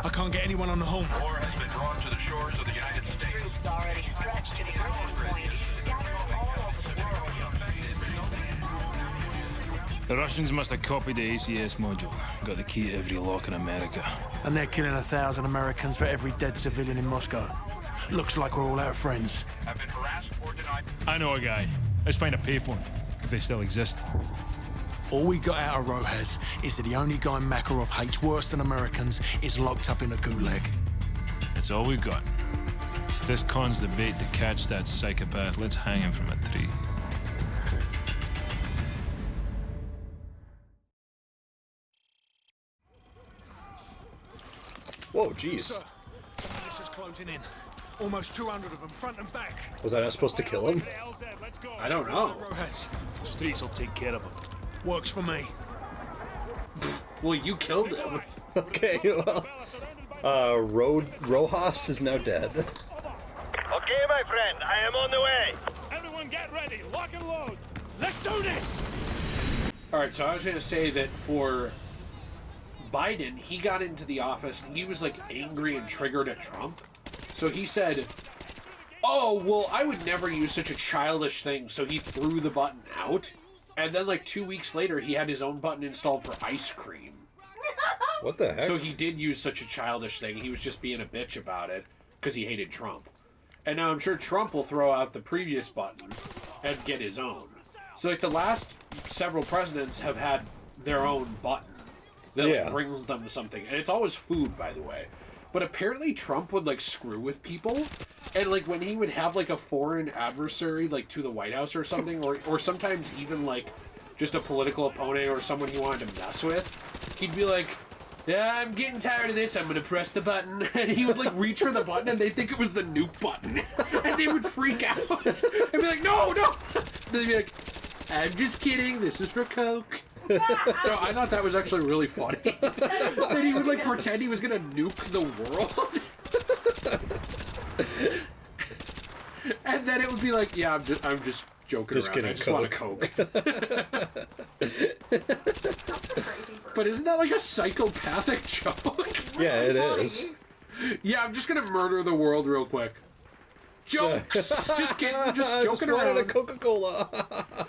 I can't get anyone on the horn. War has been drawn to the shores of the United States. Troops already stretched to the breaking point, scattered all over the world. The Russians must have copied the ACS module. Got the key to every lock in America. And they're killing 1,000 Americans for every dead civilian in Moscow. Looks like we're all out of friends. Have been harassed or denied. I know a guy. Let's find a payphone, if they still exist. All we got out of Rojas is that the only guy Makarov hates worse than Americans is locked up in a gulag. That's all we've got. If this con's the bait to catch that psychopath, let's hang him from a tree. Whoa, jeez. Sir, militia's closing in. Almost 200 of them, front and back. Was I not supposed to kill him? I don't know. Rojas, the streets will take care of them. Works for me. Well, you killed him. Okay, well. Rojas is now dead. Okay, my friend, I am on the way. Everyone get ready, lock and load. Let's do this! Alright, so I was going to say that for Biden, he got into the office and he was like angry and triggered at Trump. So he said, oh, well, I would never use such a childish thing. So he threw the button out. And then like 2 weeks later, he had his own button installed for ice cream. What the heck? So he did use such a childish thing. He was just being a bitch about it because he hated Trump. And now I'm sure Trump will throw out the previous button and get his own. So like the last several presidents have had their own button that like, brings them something. And it's always food, by the way. But apparently Trump would like screw with people. And like when he would have like a foreign adversary like to the White House or something, or sometimes even like just a political opponent or someone he wanted to mess with, he'd be like, yeah, I'm getting tired of this, I'm gonna press the button. And he would like reach for the button and they'd think it was the nuke button. And they would freak out. And be like, no, no! They'd be like, I'm just kidding, this is for Coke. So I thought that was actually really funny. That he would like pretend he was gonna nuke the world. And then it would be like, yeah, I'm just joking just around. kidding, I just want a Coke. But isn't that like a psychopathic joke? Yeah, it is. Yeah, I'm just gonna murder the world real quick. Jokes! Just kidding, just joking wanted around. a Coca-Cola.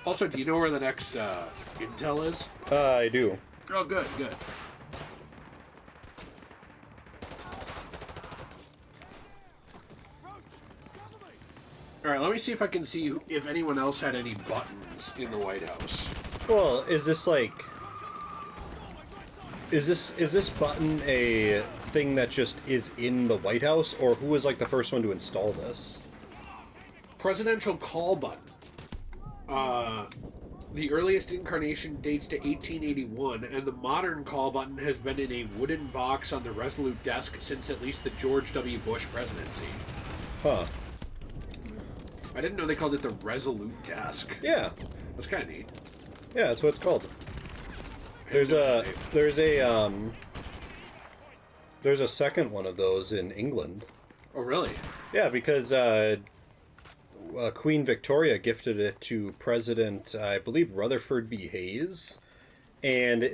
Also, do you know where the next intel is? I do. Oh, good, good. Alright, let me see if I can see if anyone else had any buttons in the White House. Well, is this like... Is this button a thing that just is in the White House, or who was like the first one to install this? Presidential call button. The earliest incarnation dates to 1881, and the modern call button has been in a wooden box on the Resolute desk since at least the George W. Bush presidency. Huh. I didn't know they called it the Resolute desk. Yeah. That's kind of neat. Yeah, that's what it's called. There's a second one of those in England. Oh, really? Yeah, because Queen Victoria gifted it to President, I believe, Rutherford B. Hayes. And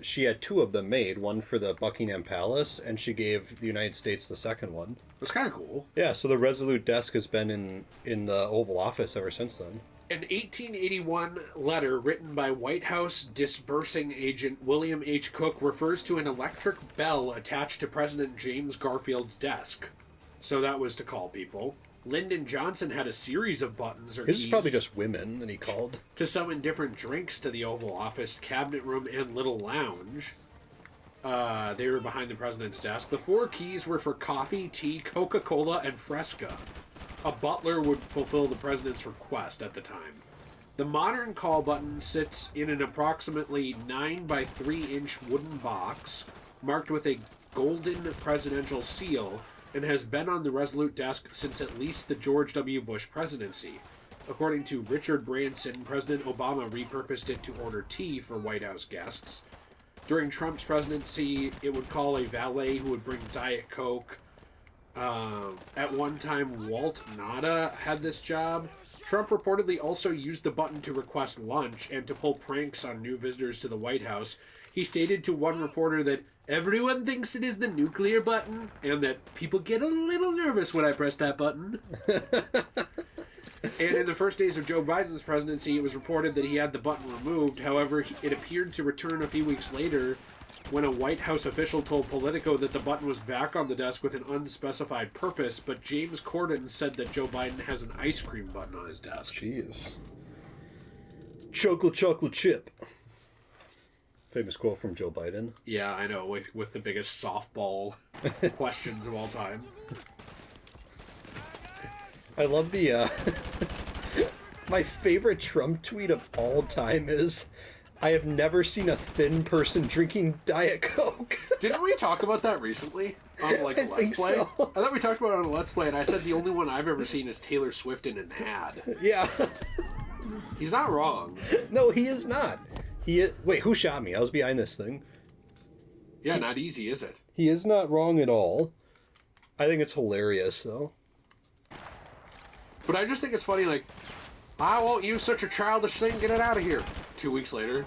she had two of them made, one for the Buckingham Palace, and she gave the United States the second one. That's kind of cool. Yeah, so the Resolute desk has been in the Oval Office ever since then. An 1881 letter written by White House disbursing agent William H. Cook refers to an electric bell attached to President James Garfield's desk. So that was to call people. Lyndon Johnson had a series of buttons or keys. This is probably just women that he called. To summon different drinks to the Oval Office, cabinet room, and little lounge. They were behind the president's desk. The four keys were for coffee, tea, Coca-Cola, and Fresca. A butler would fulfill the president's request at the time. The modern call button sits in an approximately 9 by 3 inch wooden box marked with a golden presidential seal and has been on the Resolute desk since at least the George W. Bush presidency. According to Richard Branson, President Obama repurposed it to order tea for White House guests. During Trump's presidency, it would call a valet who would bring Diet Coke. At one time, Walt Nada had this job. Trump reportedly also used the button to request lunch and to pull pranks on new visitors to the White House. He stated to one reporter that Everyone thinks it is the nuclear button, and that people get a little nervous when I press that button. And in the first days of Joe Biden's presidency, it was reported that he had the button removed. However, it appeared to return a few weeks later when a White House official told Politico that the button was back on the desk with an unspecified purpose, but James Corden said that Joe Biden has an ice cream button on his desk. Jeez. Chocolate chip. Famous quote from Joe Biden. Yeah, I know, with the biggest softball questions of all time. I love the, my favorite Trump tweet of all time is, I have never seen a thin person drinking Diet Coke. Didn't we talk about that recently? On, like, a Let's Play? so. I thought we talked about it on a Let's Play, and I said the only one I've ever seen is Taylor Swift in an ad. Yeah. He's not wrong. No, he is not. Wait, who shot me? I was behind this thing. Yeah, not easy, is it? He is not wrong at all. I think it's hilarious, though. But I just think it's funny, like, I won't use such a childish thing, get it out of here. 2 weeks later.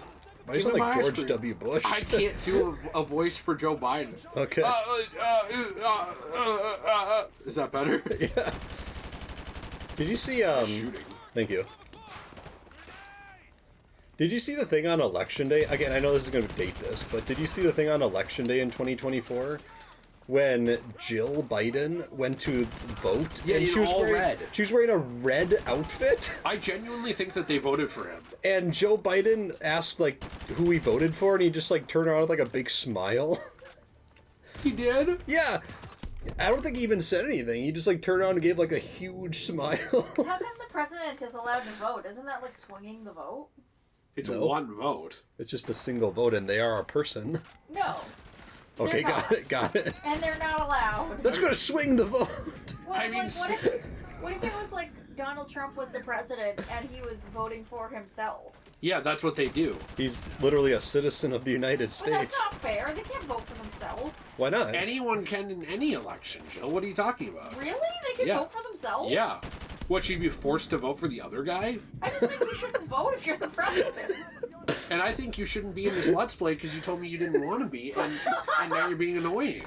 I sound like George W. Bush. I can't do a voice for Joe Biden. Okay. Is that better? Yeah. Did you see, Shooting. Thank you. Did you see the thing on Election Day? Again, I know this is going to date this, but did you see the thing on Election Day in 2024? When Jill Biden went to vote, Yeah, and in all red. She was wearing a red outfit, I genuinely think that they voted for him. and Joe Biden asked like who he voted for, and he just like turned around with like a big smile. He did? Yeah, I don't think he even said anything. He just like turned around and gave like a huge smile. How come the president is allowed to vote? Isn't that like swinging the vote? It's No. one vote. It's just a single vote, and they are a person. No. Okay, They're got not. it, got it. And they're not allowed. Let's go to swing the vote. Well, I mean, like, what if it was like Donald Trump was the president and he was voting for himself? Yeah, that's what they do. He's literally a citizen of the United Well, States. that's not fair. They can't vote for themselves. Why not? Anyone can in any election, Jill. What are you talking about? Really? They can Yeah. vote for themselves? Yeah. What, she'd be forced to vote for the other guy? I just think you shouldn't vote if you're the president. And I think you shouldn't be in this Let's Play because you told me you didn't want to be, and now you're being annoying.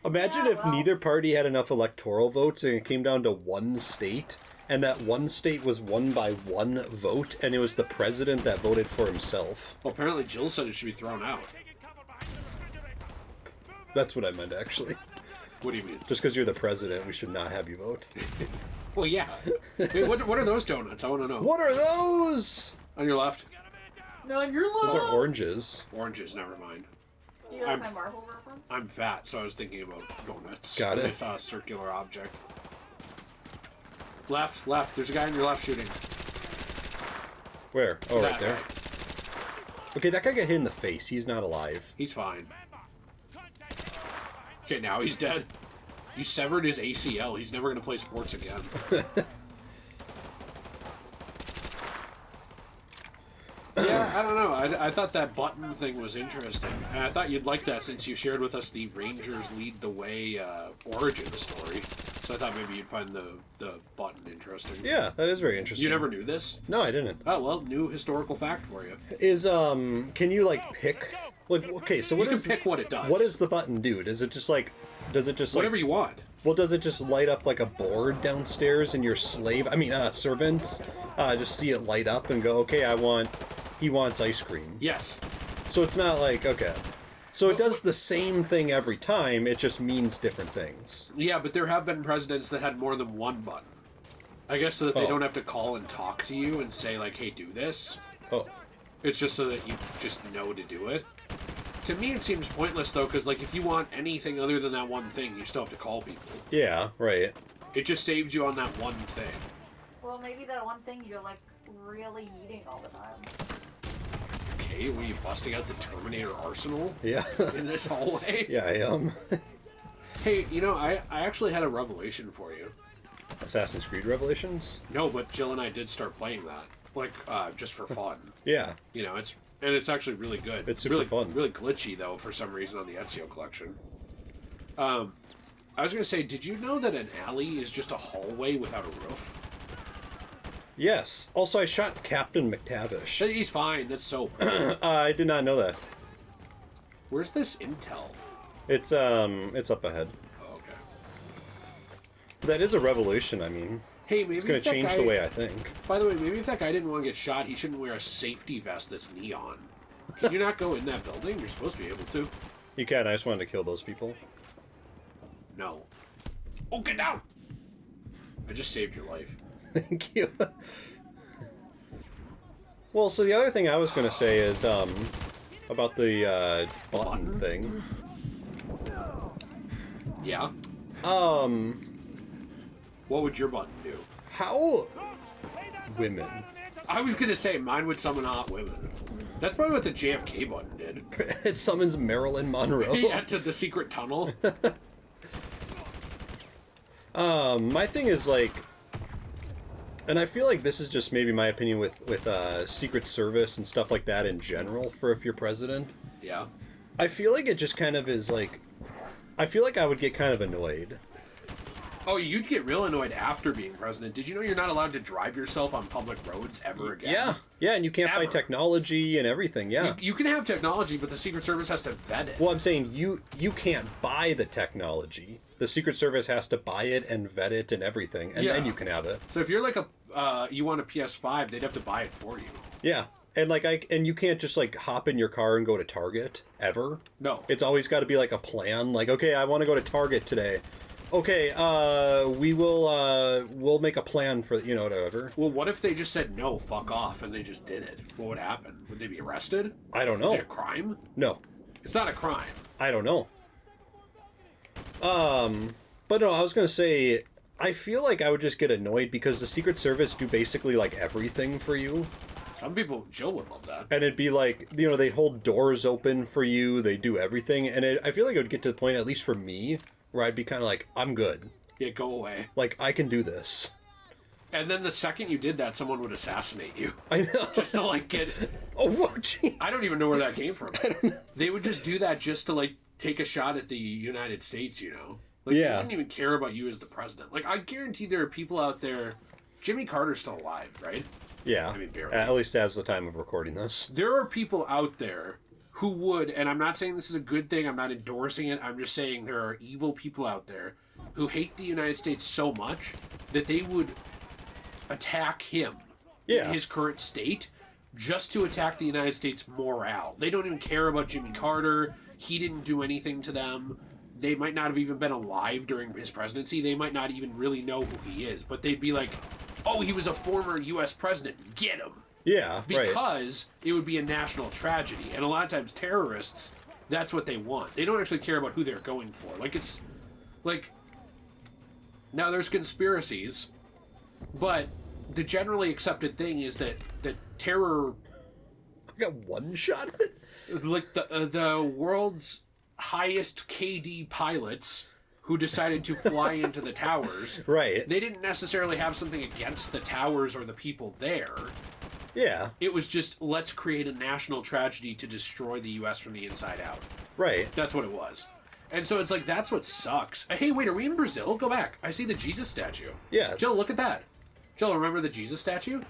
Imagine Yeah, if well. neither party had enough electoral votes and it came down to one state, and that one state was won by one vote, and it was the president that voted for himself. Well, apparently Jill said it should be thrown out. That's what I meant, actually. What do you mean? Just because you're the president, we should not have you vote. Well, yeah. Wait, what are those donuts? I want to know. What are those? On your left? No, you're Those are low. oranges. Oranges, never mind. Do you like I'm my f- Marvel reference? I'm fat, so I was thinking about donuts. Got when it. I saw a circular object. Left. There's a guy on your left shooting. Where? Oh, right That there. guy. Okay, that guy got hit in the face. He's not alive. He's fine. Okay, now he's dead. You severed his ACL. He's never going to play sports again. Yeah, I don't know. I thought that button thing was interesting. And I thought you'd like that since you shared with us the Rangers Lead the Way origin story. So I thought maybe you'd find the button interesting. Yeah, that is very interesting. You never knew this? No, I didn't. Oh, well, new historical fact for you. Is, can you, like, pick... Like, okay, so You what can is... pick what it does. What does the button do? Does it just, like... Does it just, like... Whatever you want. Well, does it just light up like a board downstairs and your servants just see it light up and go, okay, he wants ice cream. Yes. So it's not like, okay. So it does the same thing every time, it just means different things. Yeah, but there have been presidents that had more than one button. I guess so that they Oh. don't have to call and talk to you and say, like, hey, do this. Oh, It's just so that you just know to do it. To me, it seems pointless, though, because, like, if you want anything other than that one thing, you still have to call people. yeah, right. It just saves you on that one thing. Well, maybe that one thing you're like really needing all the time. Okay, were you busting out the Terminator arsenal Yeah. in this hallway? Yeah, I am. Hey, you know, I actually had a revelation for you. Assassin's Creed Revelations? No, but Jill and I did start playing that. Like, just for fun. Yeah. You know, it's actually really good. It's super really fun. Really glitchy though for some reason on the Ezio collection. I was gonna say, did you know that an alley is just a hallway without a roof? Yes. Also, I shot Captain McTavish. He's fine. That's soap. I did not know that. Where's this intel? It's up ahead. Oh, okay. That is a revolution, I mean. Hey, maybe It's going if to that change guy, the way I think. By the way, maybe if that guy didn't want to get shot, he shouldn't wear a safety vest that's neon. Can you not go in that building? You're supposed to be able to. You can, I just wanted to kill those people. No. Oh, get down! I just saved your life. Thank you. Well, so the other thing I was going to say is, about the, button thing. Yeah? What would your button do? How... Women. I was gonna say mine would summon hot women. That's probably what the JFK button did. It summons Marilyn Monroe. Yeah, to the secret tunnel. My thing is, like... And I feel like this is just maybe my opinion with Secret Service and stuff like that in general for if you're president. Yeah. I feel like it just kind of is, like... I feel like I would get kind of annoyed. Oh, you'd get real annoyed after being president. Did you know you're not allowed to drive yourself on public roads ever again? Yeah. Yeah, and you can't buy Ever. technology and everything, yeah. You can have technology, but the Secret Service has to vet it. Well, I'm saying you can't buy the technology. The Secret Service has to buy it and vet it and everything, and then you can have it. So if you're like you want a PS5, they'd have to buy it for you. Yeah. And and you can't just like hop in your car and go to Target ever. No. It's always got to be like a plan. Like, okay, I want to go to Target today. Okay, we'll make a plan for, whatever. Well, what if they just said no, fuck off, and they just did it? What would happen? Would they be arrested? I don't know. Is it a crime? No. It's not a crime. I don't know. But no, I was gonna say, I feel like I would just get annoyed because the Secret Service do basically like everything for you. Some people, Jill would love that. And it'd be like, they hold doors open for you, they do everything, and I feel like it would get to the point, at least for me, where I'd be kind of like, I'm good. Yeah, go away. Like, I can do this. And then the second you did that, someone would assassinate you. I know. Just to, like, get... Oh, whoa, geez. I don't even know where that came from. They would just do that just to, like, take a shot at the United States, Like, Yeah. They didn't even care about you as the president. Like, I guarantee there are people out there... Jimmy Carter's still alive, right? Yeah. I mean, barely. At least as the time of recording this. There are people out there who would, and I'm not saying this is a good thing, I'm not endorsing it, I'm just saying there are evil people out there who hate the United States so much that they would attack him in his current state just to attack the United States morale. They don't even care about Jimmy Carter. He didn't do anything to them. They might not have even been alive during his presidency. They might not even really know who he is, but they'd be like, oh, he was a former U.S. president. Get him. Yeah, Because it would be a national tragedy. And a lot of times terrorists, that's what they want. They don't actually care about who they're going for. Like, it's... Like... Now, there's conspiracies, but the generally accepted thing is that terror... I got one shot at it? Like, the world's highest KD pilots who decided to fly into the towers... Right. They didn't necessarily have something against the towers or the people there... Yeah. It was just, let's create a national tragedy to destroy the U.S. from the inside out. Right. That's what it was. And so it's like, that's what sucks. Hey, wait, are we in Brazil? Go back. I see the Jesus statue. Yeah. Jill, look at that. Jill, remember the Jesus statue?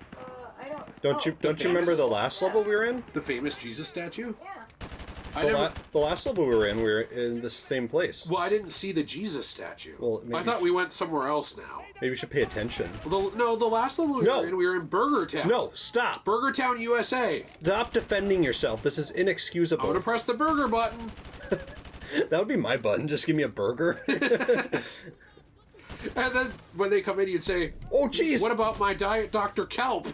I don't. Don't you famous- remember the last level we were in? The famous Jesus statue? Yeah. The last level we were in the same place. Well, I didn't see the Jesus statue. Well, maybe I thought we went somewhere else now. Maybe we should pay attention. The last level we were in Burger Town. No, stop. Burger Town, USA. Stop defending yourself. This is inexcusable. I'm going to press the burger button. That would be my button. Just give me a burger. And then when they come in, you'd say, oh, jeez. What about my diet Dr. Kelp?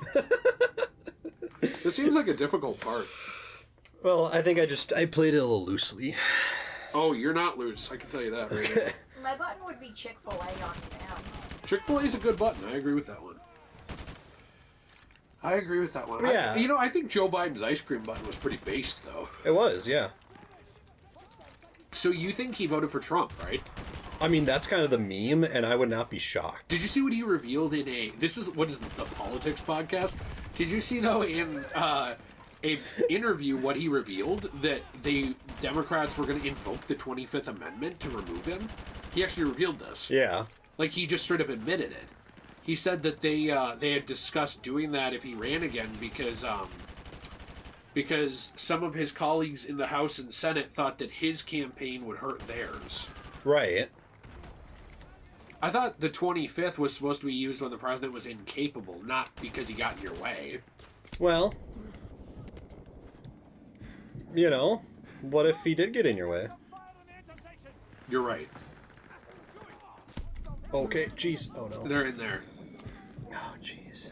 This seems like a difficult part. Well, I think I played it a little loosely. Oh, you're not loose. I can tell you that right now. My button would be Chick-fil-A on down. Chick-fil-A is a good button. I agree with that one. Yeah. I think Joe Biden's ice cream button was pretty based, though. It was, yeah. So you think he voted for Trump, right? I mean, that's kind of the meme, and I would not be shocked. Did you see what he revealed in what is the Politics podcast? Did you see, though, in a interview what he revealed, that the Democrats were going to invoke the 25th Amendment to remove him? He actually revealed this. Yeah. Like, he just straight up admitted it. He said that they had discussed doing that if he ran again because because some of his colleagues in the House and Senate thought that his campaign would hurt theirs. Right. I thought the 25th was supposed to be used when the president was incapable, not because he got in your way. Well, you know, what if he did get in your way? You're right. Okay, jeez. Oh, no. They're in there. Oh, jeez.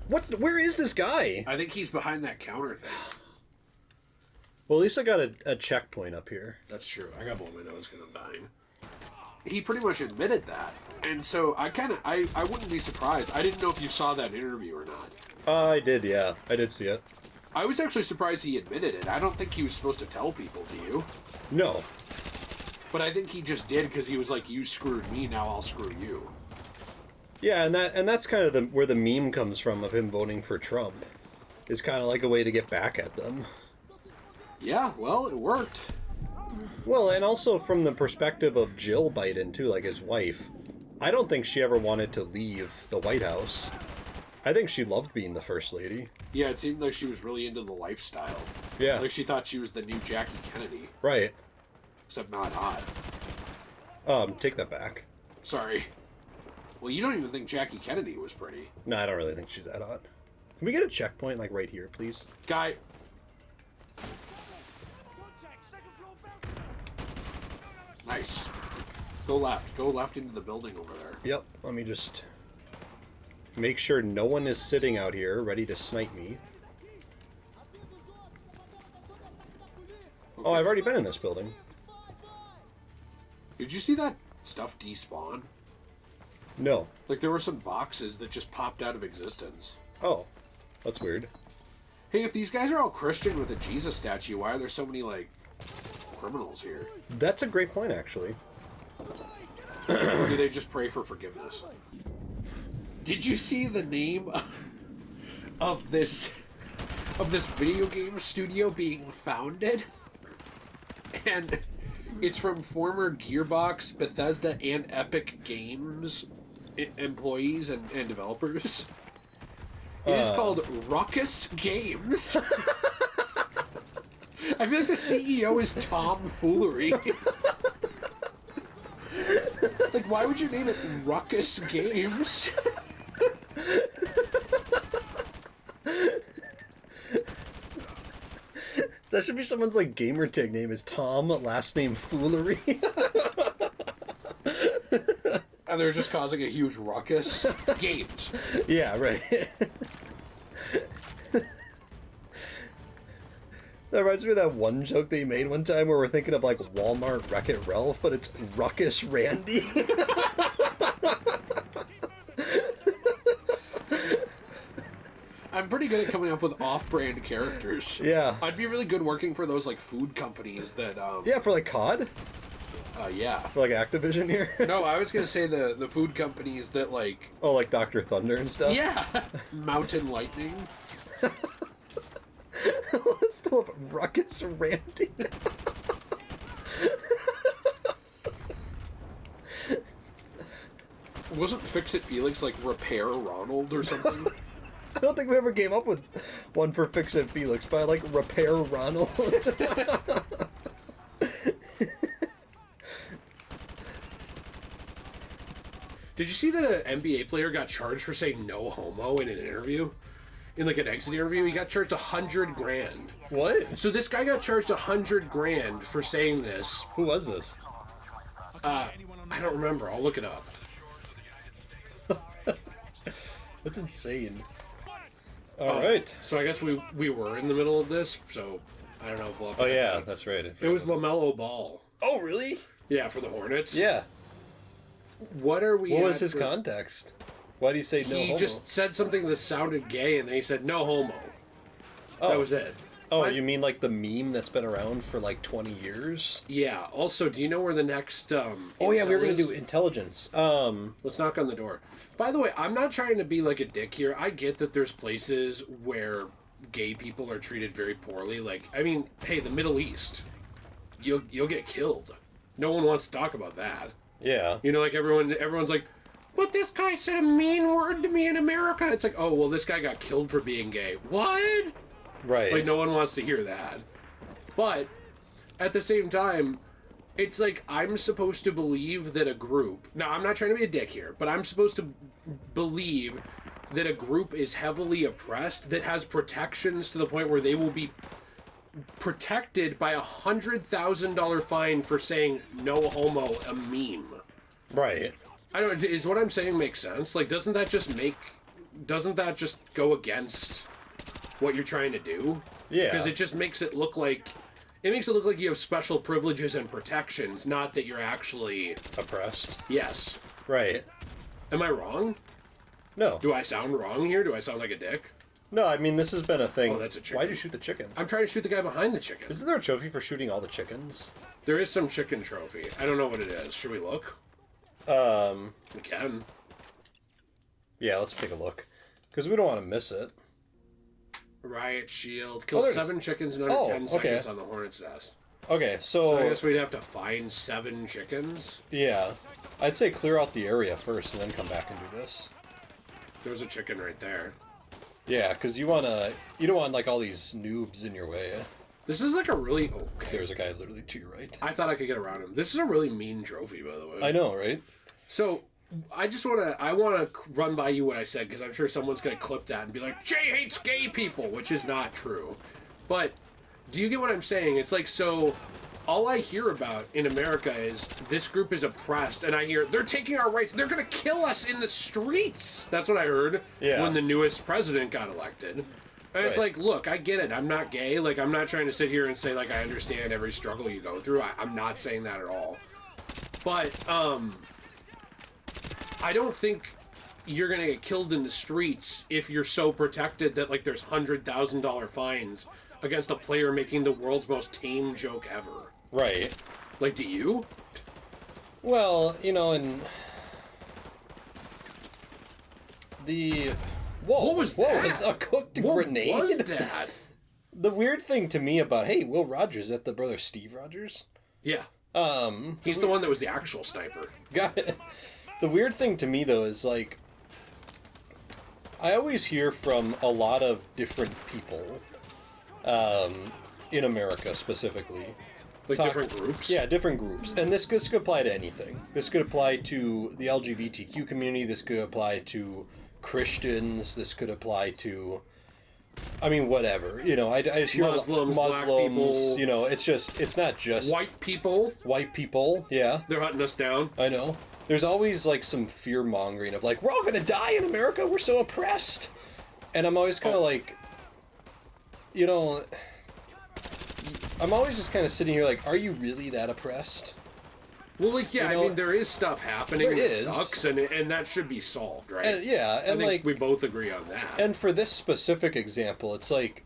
What? Where is this guy? I think he's behind that counter thing. Well, at least I got a checkpoint up here. That's true. I got blown my nose because I'm dying. He pretty much admitted that. And so I wouldn't be surprised. I didn't know if you saw that interview or not. I did, yeah. I did see it. I was actually surprised he admitted it. I don't think he was supposed to tell people, do you? No. But I think he just did because he was like, you screwed me, now I'll screw you. Yeah, and that's kind of where the meme comes from of him voting for Trump. Is kind of like a way to get back at them. Yeah, well, it worked. Well, and also from the perspective of Jill Biden, too, like his wife. I don't think she ever wanted to leave the White House. I think she loved being the First Lady. Yeah, it seemed like she was really into the lifestyle. Yeah. Like she thought she was the new Jackie Kennedy. Right. Except not hot. Take that back. Sorry. Well, you don't even think Jackie Kennedy was pretty. No, I don't really think she's that hot. Can we get a checkpoint, like, right here, please? Guy. Nice. Go left. Go left into the building over there. Yep, let me just make sure no one is sitting out here ready to snipe me. Okay. Oh, I've already been in this building. Did you see that stuff despawn? No. Like, there were some boxes that just popped out of existence. Oh, that's weird. Hey, if these guys are all Christian with a Jesus statue, why are there so many, like, criminals here? That's a great point, actually. Or do they just pray for forgiveness? Did you see the name of this video game studio being founded? And it's from former Gearbox, Bethesda, and Epic Games employees and developers. It is called Ruckus Games. I feel like the CEO is Tom Foolery. Like, why would you name it Ruckus Games? That should be someone's, like, gamer tag name is Tom, last name Foolery. And they're just causing a huge ruckus. Games. Yeah, right. That reminds me of that one joke they made one time where we're thinking of, like, Walmart Wreck-It Ralph, but it's Ruckus Randy. I'm pretty good at coming up with off-brand characters. Yeah. I'd be really good working for those, like, food companies that, Yeah, for, like, COD? yeah. For, like, Activision here? No, I was gonna say the food companies that, like... Oh, like Dr. Thunder and stuff? Yeah! Mountain Lightning. Still have Ruckus Randy. Wasn't Fix-It Felix, like, Repair Ronald or something? I don't think we ever came up with one for Fix-It Felix, but I like Repair Ronald. Did you see that an NBA player got charged for saying no homo in an interview? In, like, an exit interview? He got charged $100,000. What? So this guy got charged $100,000 for saying this. Who was this? I don't remember. I'll look it up. That's insane. All right. So I guess we were in the middle of this, so I don't know if we'll have to Oh, get yeah, that. that's right. It was LaMelo Ball. Oh, really? Yeah, for the Hornets. Yeah. What are we What at was his for- context? Why do you say no He homo? just said something that sounded gay, and then he said, no homo. Oh. That was it. Oh, What? you mean like the meme that's been around for like 20 years? Yeah. Also, do you know where the next Oh yeah, we were intel gonna is? do intelligence. Let's knock on the door. By the way, I'm not trying to be like a dick here. I get that there's places where gay people are treated very poorly. Like, I mean, hey, the Middle East, you'll get killed. No one wants to talk about that. Yeah. You know, like everyone's like, but this guy said a mean word to me in America. It's like, oh, well, this guy got killed for being gay. What? Right. Like, no one wants to hear that. But at the same time, it's like I'm supposed to believe that a group... Now, I'm not trying to be a dick here, but I'm supposed to believe that a group is heavily oppressed, that has protections to the point where they will be protected by $100,000 fine for saying no homo a meme. Right. I don't... Is what I'm saying make sense? Like, doesn't that just go against what you're trying to do? Yeah. Because it just makes it look like... It makes it look like you have special privileges and protections, not that you're actually... Oppressed. Yes. Right. Am I wrong? No. Do I sound wrong here? Do I sound like a dick? No, I mean, this has been a thing. Oh, that's a chicken. Why'd you shoot the chicken? I'm trying to shoot the guy behind the chicken. Isn't there a trophy for shooting all the chickens? There is some chicken trophy. I don't know what it is. Should we look? We can. Yeah, let's take a look. Because we don't want to miss it. Riot shield. Kill there's- 7 chickens in under Oh, 10 okay. seconds on the Hornet's nest. Okay, So I so... guess we'd have to find 7 chickens. Yeah. I'd say clear out the area first and then come back and do this. There's a chicken right there. Yeah, because you don't want, like, all these noobs in your way. This is like a really... Okay. There's a guy literally to your right. I thought I could get around him. This is a really mean trophy, by the way. I know, right? So, I want to run by you what I said, because I'm sure someone's going to clip that and be like, Jay hates gay people, which is not true. But, do you get what I'm saying? It's like, so, all I hear about in America is this group is oppressed, and I hear, they're taking our rights, they're going to kill us in the streets! That's what I heard when the newest president got elected. And it's like, look, I get it, I'm not gay, like, I'm not trying to sit here and say, like, I understand every struggle you go through, I'm not saying that at all. But, I don't think you're gonna get killed in the streets if you're so protected that, like, there's $100,000 fines against a player making the world's most tame joke ever. Right. Like, do you? Well, and... The... Whoa, What was that? It's a cooked What grenade? was that? The weird thing to me about, hey, Will Rogers, is that the brother Steve Rogers? Yeah. He's the one that was the actual sniper. Got it. The weird thing to me, though, is, like, I always hear from a lot of different people, in America specifically. Like different groups? Yeah, different groups. And this could apply to anything. This could apply to the LGBTQ community, this could apply to Christians, this could apply to... I mean, whatever. I just hear Muslims, black people. it's not just... White people? White people, yeah. They're hunting us down. I know. There's always, like, some fear-mongering of, like, we're all gonna die in America, we're so oppressed! And I'm always kind of like, I'm always just kind of sitting here like, are you really that oppressed? Well, like, yeah, I mean, there is stuff happening that is. sucks, and that should be solved, right? And, yeah, and, I think like... we both agree on that. And for this specific example, it's like,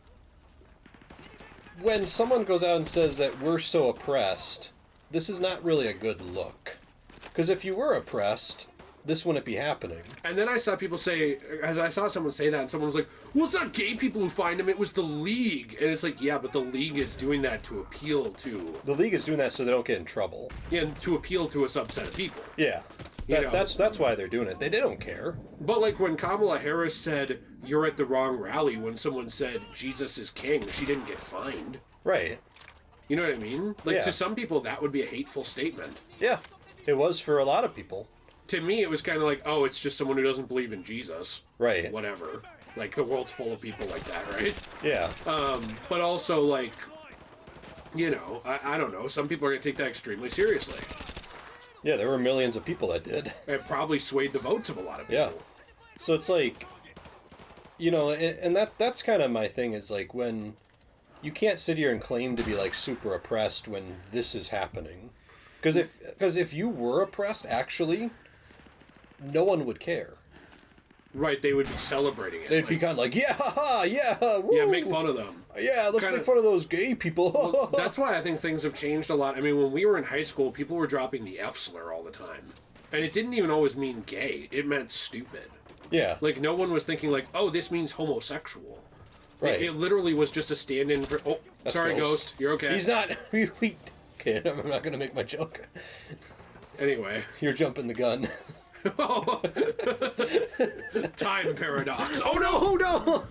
when someone goes out and says that we're so oppressed, this is not really a good look. Because if you were oppressed, this wouldn't be happening. And then I saw people say, as I saw someone say that, and someone was like, well, it's not gay people who find him, it was the League. And it's like, yeah, but the League is doing that to appeal to... The League is doing that so they don't get in trouble. Yeah, to appeal to a subset of people. Yeah. That's why they're doing it. They don't care. But like when Kamala Harris said, you're at the wrong rally, when someone said, Jesus is king, she didn't get fined. Right. You know what I mean? Like, Yeah. to some people, that would be a hateful statement. Yeah. It was for a lot of people. To me, it was kind of like, oh, it's just someone who doesn't believe in Jesus. Right. Whatever. Like, the world's full of people like that, right? Yeah. But also, like, I don't know. Some people are going to take that extremely seriously. Yeah, there were millions of people that did. It probably swayed the votes of a lot of people. Yeah. So it's like, and that's kind of my thing is like when you can't sit here and claim to be like super oppressed when this is happening. Because if you were oppressed, actually, no one would care. Right, they would be celebrating it. They'd be kind of like, yeah, haha, yeah, woo. Yeah, make fun of them. Yeah, let's Kinda- make fun of those gay people. Well, that's why I think things have changed a lot. I mean, when we were in high school, people were dropping the F slur all the time. And it didn't even always mean gay. It meant stupid. Yeah. Like, no one was thinking like, oh, this means homosexual. Right. It literally was just a stand-in for... Oh, That's sorry, Ghost. Ghost. You're okay. He's not... Okay, I'm not going to make my joke. Anyway. You're jumping the gun. Time paradox. Oh no! Oh no!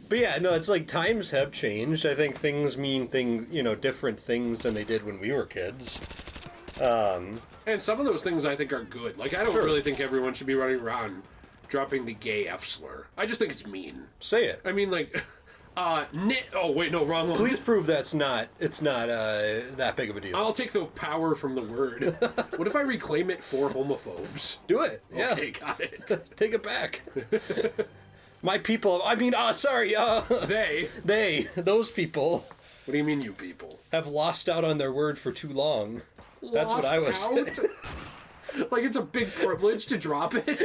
But yeah, no, it's like times have changed. I think things mean different things than they did when we were kids. And some of those things I think are good. Like, I don't Sure. really think everyone should be running around dropping the gay F slur. I just think it's mean. Say it. I mean, like, oh wait, no, wrong one. Please prove it's not that big of a deal. I'll take the power from the word. What if I reclaim it for homophobes? Do it. Yeah. Okay, got it. Take it back. My people, those people What do you mean, you people? have lost out on their word for too long. That's what I was saying. Like, it's a big privilege to drop it.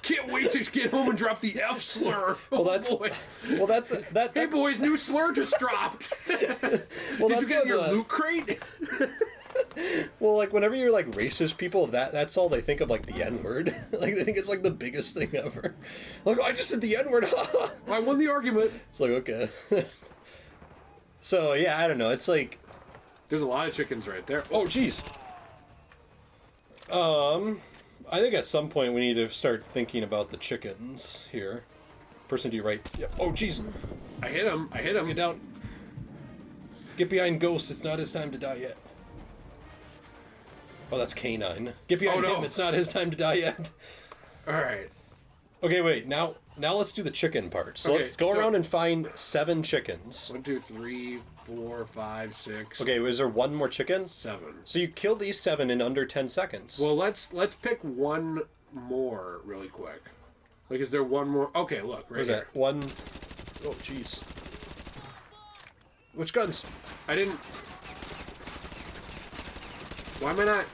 Can't wait to get home and drop the F slur. Boy. That Hey boys, new slur just dropped. Did you that's get in your what, loot crate? well, like whenever you're like racist people, that's all they think of, like the N-word. Like they think it's like the biggest thing ever. Like, I just said the N-word. I won the argument. It's like, okay. So yeah, I don't know. It's like, There's a lot of chickens right there. oh jeez. I think at some point we need to start thinking about the chickens here. Person to your right. Yep. Oh jeez. I hit him. Get down. Get behind Ghost. It's not his time to die yet. Oh, that's Canine. Get behind him. It's not his time to die yet. All right. Okay, wait. Now let's do the chicken part. So Okay, let's go around and find 7 chickens. 1, 2, 3, 4, 5, 6. Okay, is there one more chicken? 7. So you kill these 7 in under 10 seconds. Well, let's pick one more really quick. Like, is there one more? Okay, look, right Where's here. that? One. Oh, jeez. Which guns? I didn't. Why am I not?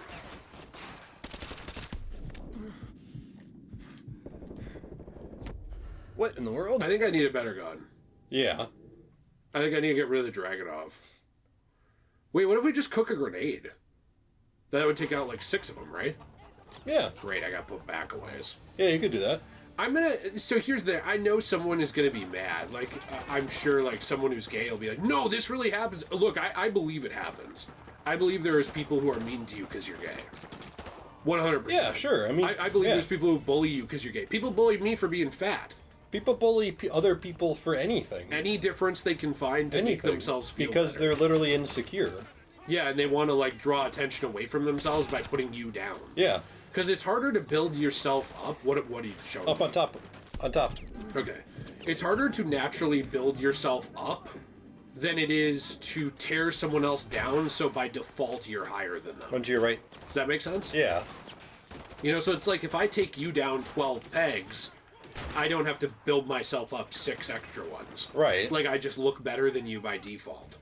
What in the world? I think I need a better gun. Yeah. I think I need to get rid of the Dragonov. Wait, what if we just cook a grenade? That would take out like 6 of them, right? Yeah. Great, I got put back a ways. Yeah, you could do that. So here's the, I know someone is gonna be mad. Like, I'm sure like someone who's gay will be like, no, this really happens. Look, I believe it happens. I believe there is people who are mean to you because you're gay. 100%. Yeah, sure. I mean, I believe yeah. there's people who bully you because you're gay. People bully me for being fat. People bully other people for anything. Any difference they can find to make themselves feel because better. they're literally insecure. Yeah, and they want to like draw attention away from themselves by putting you down. Yeah. Because it's harder to build yourself up. What are you showing? Up me? on top. On top. Okay. It's harder to naturally build yourself up than it is to tear someone else down, so by default you're higher than them. One to your right. Does that make sense? Yeah. You know, so it's like if I take you down 12 pegs, I don't have to build myself up 6 extra ones. Right. Like, I just look better than you by default.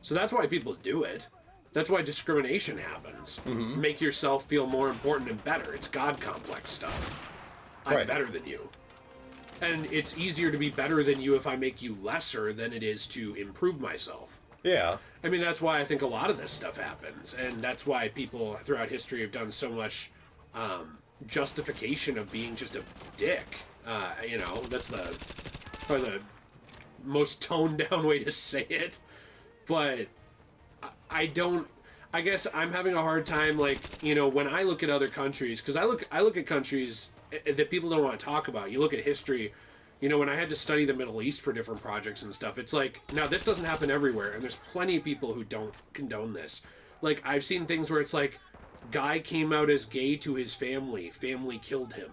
So that's why people do it. That's why discrimination happens. Mm-hmm. Make yourself feel more important and better. It's God complex stuff. I'm Right. better than you. And it's easier to be better than you if I make you lesser than it is to improve myself. Yeah. I mean, that's why I think a lot of this stuff happens. And that's why people throughout history have done so much justification of being just a dick. You know, that's probably the most toned down way to say it. But I guess I'm having a hard time, like, you know, when I look at other countries, because I look at countries that people don't want to talk about. You look at history, you know, when I had to study the Middle East for different projects and stuff, it's like, now this doesn't happen everywhere, and there's plenty of people who don't condone this. Like, I've seen things where it's like, guy came out as gay to his family killed him.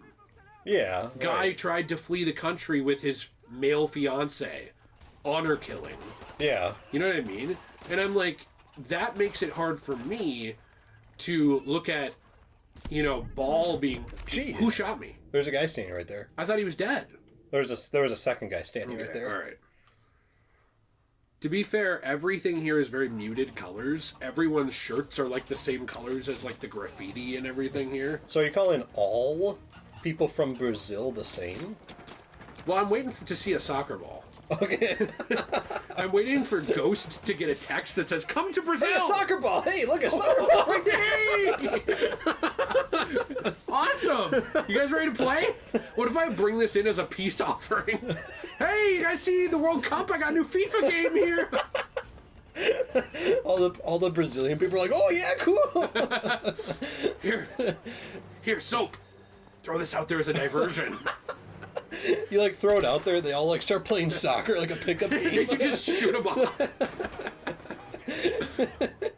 Yeah. Guy right. tried to flee the country with his male fiance. Honor killing. Yeah. You know what I mean? And I'm like, that makes it hard for me to look at, you know, Ball being... Jeez. Who shot me? There's a guy standing right there. I thought he was dead. There was a second guy standing right there. All right. To be fair, everything here is very muted colors. Everyone's shirts are like the same colors as like the graffiti and everything here. So are you calling all people from Brazil the same? Well, I'm waiting to see a soccer ball. Okay. I'm waiting for Ghost to get a text that says, "Come to Brazil!" Hey, a soccer ball! Hey, look, a soccer ball right there! Hey! Awesome! You guys ready to play? What if I bring this in as a peace offering? Hey, you guys see the World Cup? I got a new FIFA game here! all the Brazilian people are like, oh yeah, cool! Here, soap. throw this out there as a diversion. You like throw it out there, they all like start playing soccer like a pickup game. You just shoot them off.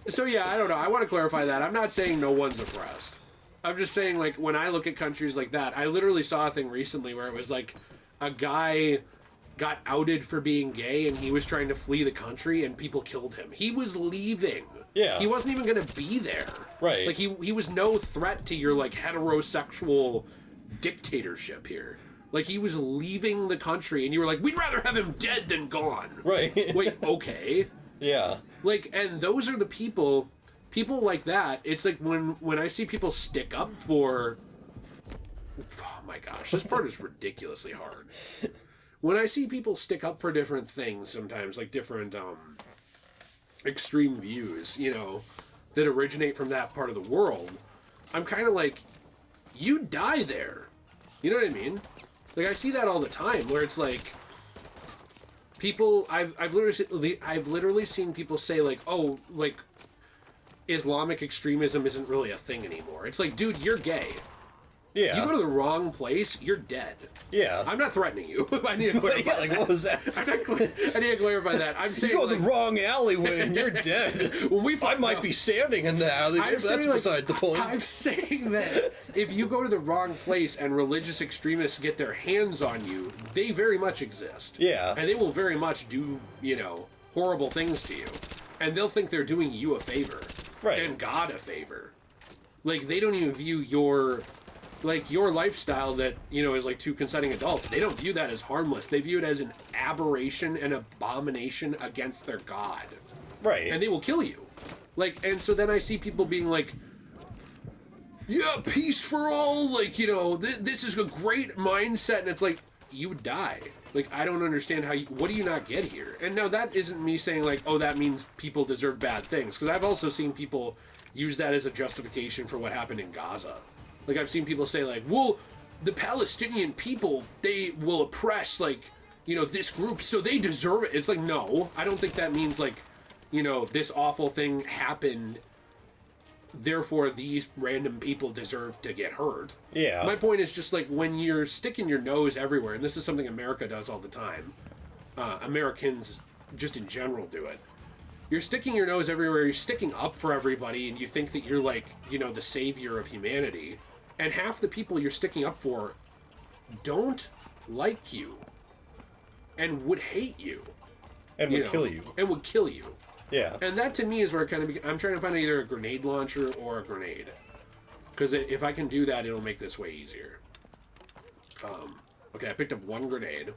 So yeah, I don't know. I want to clarify that. I'm not saying no one's oppressed. I'm just saying, like, when I look at countries like that, I literally saw a thing recently where it was like a guy got outed for being gay and he was trying to flee the country and people killed him. He was leaving. Yeah. He wasn't even going to be there. Right. Like, he was no threat to your, like, heterosexual dictatorship here. Like, he was leaving the country and you were like, we'd rather have him dead than gone. Right. Wait, okay. Yeah. Like, and those are the people like that. It's like when I see people stick up for, oh my gosh, this part is ridiculously hard. When I see people stick up for different things sometimes, like different extreme views, you know, that originate from that part of the world, I'm kind of like, you die there. You know what I mean? Like, I see that all the time where it's like, people, I've literally seen people say, like, oh, like, Islamic extremism isn't really a thing anymore. It's like, dude, you're gay. Yeah. You go to the wrong place, you're dead. Yeah. I'm not threatening you. I need to clarify. Yeah, like, what was that? I need to clarify that. I'm saying, You go like, the wrong alleyway and you're dead. I might be standing in the alleyway, but that's beside the point. I'm saying that if you go to the wrong place and religious extremists get their hands on you, they very much exist. Yeah. And they will very much do, you know, horrible things to you. And they'll think they're doing you a favor. Right. And God a favor. Like, they don't even view your lifestyle that, you know, is like two consenting adults. They don't view that as harmless. They view it as an aberration and abomination against their God. Right. And they will kill you. Like, and so then I see people being like, yeah, peace for all, like, you know, this is a great mindset, and it's like, you would die. Like, I don't understand what do you not get here? And now that isn't me saying, like, oh, that means people deserve bad things, because I've also seen people use that as a justification for what happened in Gaza. Like, I've seen people say, like, well, the Palestinian people, they will oppress, like, you know, this group, so they deserve it. It's like, no, I don't think that means, like, you know, this awful thing happened, therefore these random people deserve to get hurt. Yeah. My point is just, like, when you're sticking your nose everywhere, and this is something America does all the time, Americans just in general do it. You're sticking your nose everywhere, you're sticking up for everybody, and you think that you're, like, you know, the savior of humanity. And half the people you're sticking up for don't like you and would hate you. And would kill you. And would kill you. Yeah. And that to me is where it kind of I'm trying to find either a grenade launcher or a grenade. Because if I can do that, it'll make this way easier. Okay, I picked up one grenade.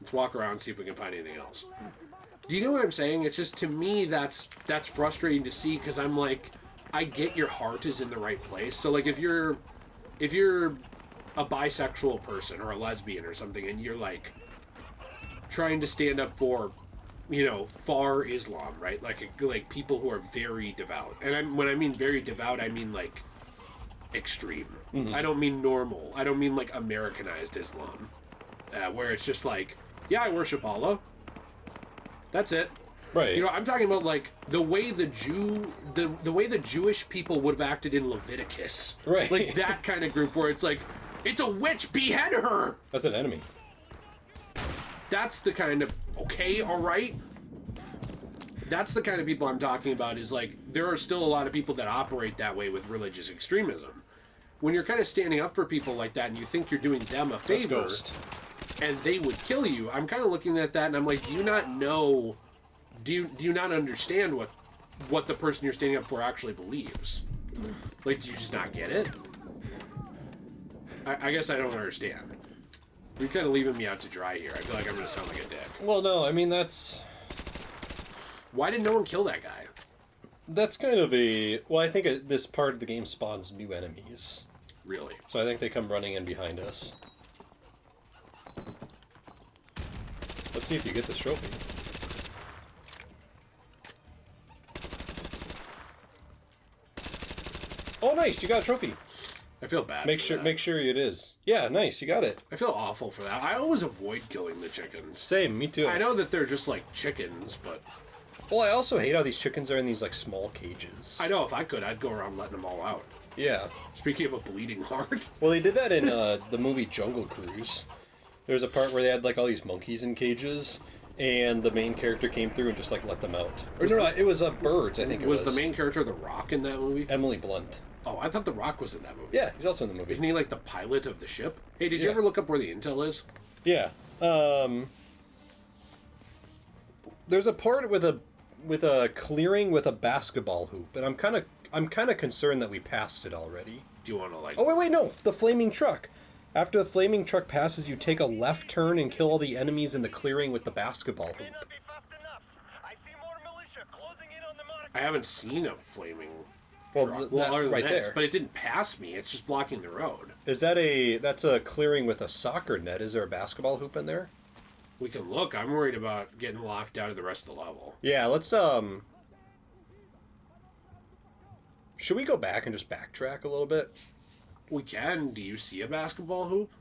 Let's walk around and see if we can find anything else. Do you know what I'm saying? It's just, to me, that's frustrating to see, because I'm like, I get your heart is in the right place. So, like, if you're a bisexual person or a lesbian or something, and you're, like, trying to stand up for, you know, far Islam, right? Like people who are very devout. And when I mean very devout, I mean, like, extreme. Mm-hmm. I don't mean normal. I don't mean, like, Americanized Islam, where it's just like, yeah, I worship Allah. That's it. Right. You know, I'm talking about, like, the way the Jewish people would have acted in Leviticus. Right. Like, that kind of group where it's like, it's a witch, behead her! That's an enemy. That's the kind of, okay, alright? That's the kind of people I'm talking about, is like, there are still a lot of people that operate that way with religious extremism. When you're kind of standing up for people like that and you think you're doing them a favor, and they would kill you, I'm kind of looking at that and I'm like, do you not know, do you not understand what the person you're standing up for actually believes? Like, do you just not get it? I guess I don't understand. You're kind of leaving me out to dry here. I feel like I'm going to sound like a dick. Well, no, I mean, that's... Why did no one kill that guy? That's kind of a... Well, I think this part of the game spawns new enemies. Really? So I think they come running in behind us. Let's see if you get this trophy. Oh, nice! You got a trophy. I feel bad. Make sure it is. Yeah, nice. You got it. I feel awful for that. I always avoid killing the chickens. Same. Me too. I know that they're just like chickens, but well, I also hate how these chickens are in these like small cages. I know if I could, I'd go around letting them all out. Yeah. Speaking of a bleeding heart. Well, they did that in the movie Jungle Cruise. There's a part where they had like all these monkeys in cages, and the main character came through and just like let them out. Or no, it was birds. I think it was. Was the main character The Rock in that movie? Emily Blunt? Oh, I thought The Rock was in that movie. Yeah, he's also in the movie. Isn't he like the pilot of the ship? Hey, did you Yeah. ever look up where the intel is? Yeah. There's a part with a clearing with a basketball hoop, and I'm kind of concerned that we passed it already. Do you want to like? Oh wait, no, the flaming truck. After the flaming truck passes, you take a left turn and kill all the enemies in the clearing with the basketball hoop. May not be fast enough. I see more militia closing in on the mark. I haven't seen a flaming. Well, truck. that other than right this, there. but it didn't pass me. It's just blocking the road. That's a clearing with a soccer net. Is there a basketball hoop in there? We can look. I'm worried about getting locked out of the rest of the level. Yeah, let's should we go back and just backtrack a little bit? We can. Do you see a basketball hoop?